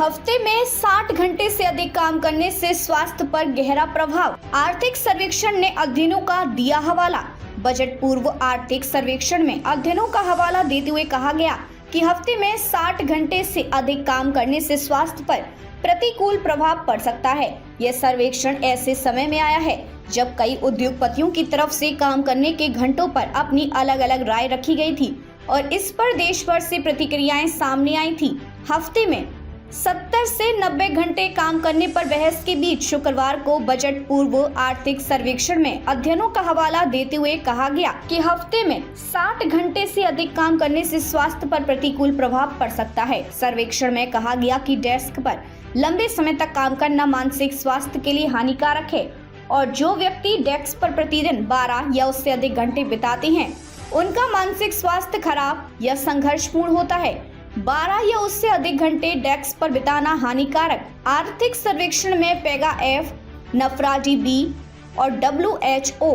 हफ्ते में 60 घंटे से अधिक काम करने से स्वास्थ्य पर गहरा प्रभाव। आर्थिक सर्वेक्षण ने अध्ययनों का दिया हवाला। बजट पूर्व आर्थिक सर्वेक्षण में अध्ययनों का हवाला देते हुए कहा गया कि हफ्ते में 60 घंटे से अधिक काम करने से स्वास्थ्य पर प्रतिकूल प्रभाव पड़ सकता है। यह सर्वेक्षण ऐसे समय में आया है जब कई उद्योगपतियों की तरफ से काम करने के घंटों पर अपनी अलग अलग राय रखी गई थी और इस पर देश भर से प्रतिक्रियाएं सामने आई थी। हफ्ते में 70 से 90 घंटे काम करने पर बहस के बीच शुक्रवार को बजट पूर्व आर्थिक सर्वेक्षण में अध्ययनों का हवाला देते हुए कहा गया कि हफ्ते में 60 घंटे से अधिक काम करने से स्वास्थ्य पर प्रतिकूल प्रभाव पड़ सकता है। सर्वेक्षण में कहा गया कि डेस्क पर लंबे समय तक काम करना मानसिक स्वास्थ्य के लिए हानिकारक है और जो व्यक्ति डेस्क पर प्रतिदिन 12 या उससे अधिक घंटे बिताते हैं उनका मानसिक स्वास्थ्य खराब या संघर्षपूर्ण होता है। 12 या उससे अधिक घंटे डेस्क पर बिताना हानिकारक। आर्थिक सर्वेक्षण में पेगा एफ, नफराडी बी और WHO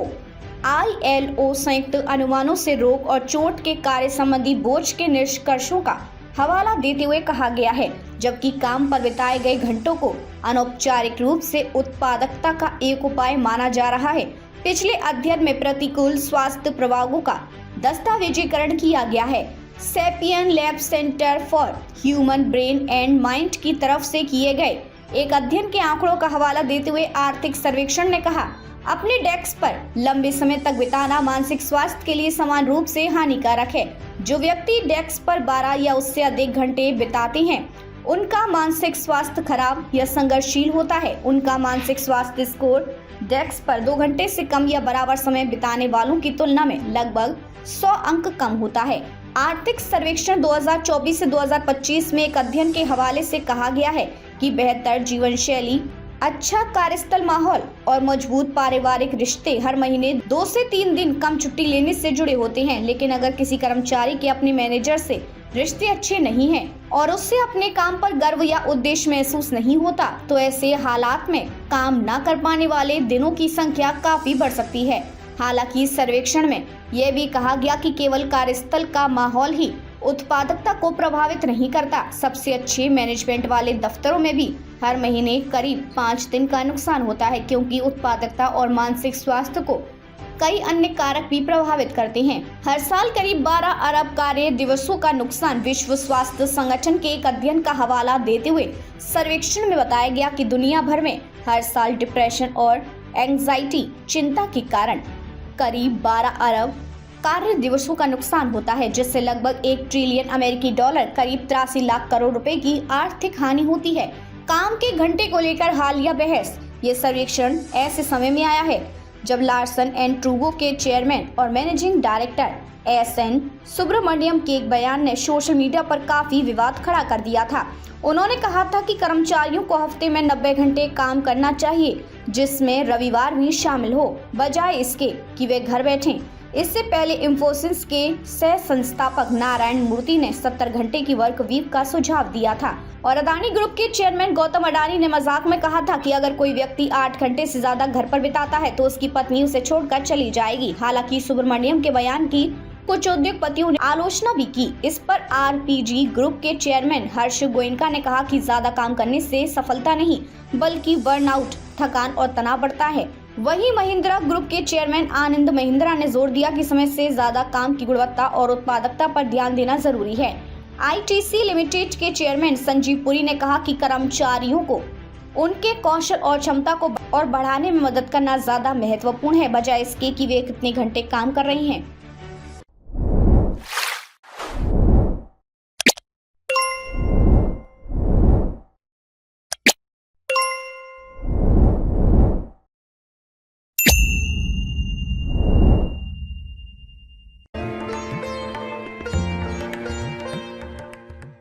ILO संयुक्त अनुमानों से रोग और चोट के कार्य संबंधी बोझ के निष्कर्षों का हवाला देते हुए कहा गया है, जबकि काम पर बिताए गए घंटों को अनौपचारिक रूप से उत्पादकता का एक उपाय माना जा रहा है। पिछले अध्ययन में प्रतिकूल स्वास्थ्य प्रभावों का दस्तावेजीकरण किया गया है। Sapien lab centre for human brain and mind की तरफ से किए गए एक अध्ययन के आंकड़ों का हवाला देते हुए आर्थिक सर्वेक्षण ने कहा, अपने डेस्क पर लंबे समय तक बिताना मानसिक स्वास्थ्य के लिए समान रूप से हानिकारक है। जो व्यक्ति डेस्क पर 12 या उससे अधिक घंटे बिताते हैं उनका मानसिक स्वास्थ्य खराब या संघर्षशील होता है। उनका मानसिक स्वास्थ्य स्कोर डेस्क पर 2 घंटे से कम या बराबर समय बिताने वालों की तुलना में लगभग 100 अंक कम होता है। आर्थिक सर्वेक्षण 2024 से 2025 में एक अध्ययन के हवाले से कहा गया है कि बेहतर जीवन शैली, अच्छा कार्यस्थल माहौल और मजबूत पारिवारिक रिश्ते हर महीने 2 से 3 दिन कम छुट्टी लेने से जुड़े होते हैं। लेकिन अगर किसी कर्मचारी के अपने मैनेजर से रिश्ते अच्छे नहीं हैं और उससे अपने काम पर गर्व या उद्देश्य महसूस नहीं होता तो ऐसे हालात में काम न कर पाने वाले दिनों की संख्या काफी बढ़ सकती है। हालांकि इस सर्वेक्षण में यह भी कहा गया कि केवल कार्यस्थल का माहौल ही उत्पादकता को प्रभावित नहीं करता। सबसे अच्छे मैनेजमेंट वाले दफ्तरों में भी हर महीने करीब 5 दिन का नुकसान होता है, क्योंकि उत्पादकता और मानसिक स्वास्थ्य को कई अन्य कारक भी प्रभावित करते हैं। हर साल करीब 12 अरब कार्य दिवसों का नुकसान विश्व स्वास्थ्य संगठन के एक अध्ययन का हवाला देते हुए सर्वेक्षण में बताया गया कि दुनिया भर में हर साल डिप्रेशन और एंजाइटी चिंता के कारण करीब 12 अरब कार्य दिवसों का नुकसान होता है, जिससे लगभग 1 ट्रिलियन अमेरिकी डॉलर करीब 83 लाख करोड़ रुपए की आर्थिक हानि होती है। काम के घंटे को लेकर हालिया बहस। ये सर्वेक्षण ऐसे समय में आया है जब लार्सन एंड टूब्रो के चेयरमैन और मैनेजिंग डायरेक्टर SN सुब्रमण्यम के एक बयान ने सोशल मीडिया पर काफी विवाद खड़ा कर दिया था। उन्होंने कहा था कि कर्मचारियों को हफ्ते में 90 घंटे काम करना चाहिए, जिसमें रविवार भी शामिल हो, बजाय इसके कि वे घर बैठें। इससे पहले इंफोसिस के सह संस्थापक नारायण मूर्ति ने 70 घंटे की वर्क वीक का सुझाव दिया था और अदानी ग्रुप के चेयरमैन गौतम अडानी ने मजाक में कहा था कि अगर कोई व्यक्ति 8 घंटे से ज्यादा घर पर बिताता है तो उसकी पत्नी उसे छोड़कर चली जाएगी। हालांकि सुब्रमण्यम के बयान की कुछ उद्योगपतियों ने आलोचना भी की। इस पर RPG ग्रुप के चेयरमैन हर्ष गोयनका ने कहा कि ज्यादा काम करने से सफलता नहीं बल्कि बर्नआउट, थकान और तनाव बढ़ता है। वहीं महिंद्रा ग्रुप के चेयरमैन आनंद महिंद्रा ने जोर दिया कि समय से ज्यादा काम की गुणवत्ता और उत्पादकता पर ध्यान देना जरूरी है। ITC लिमिटेड के चेयरमैन संजीव पुरी ने कहा कि कर्मचारियों को उनके कौशल और क्षमता को और बढ़ाने में मदद करना ज्यादा महत्वपूर्ण है, बजाय इसके कि वे कितने घंटे काम कर रही हैं।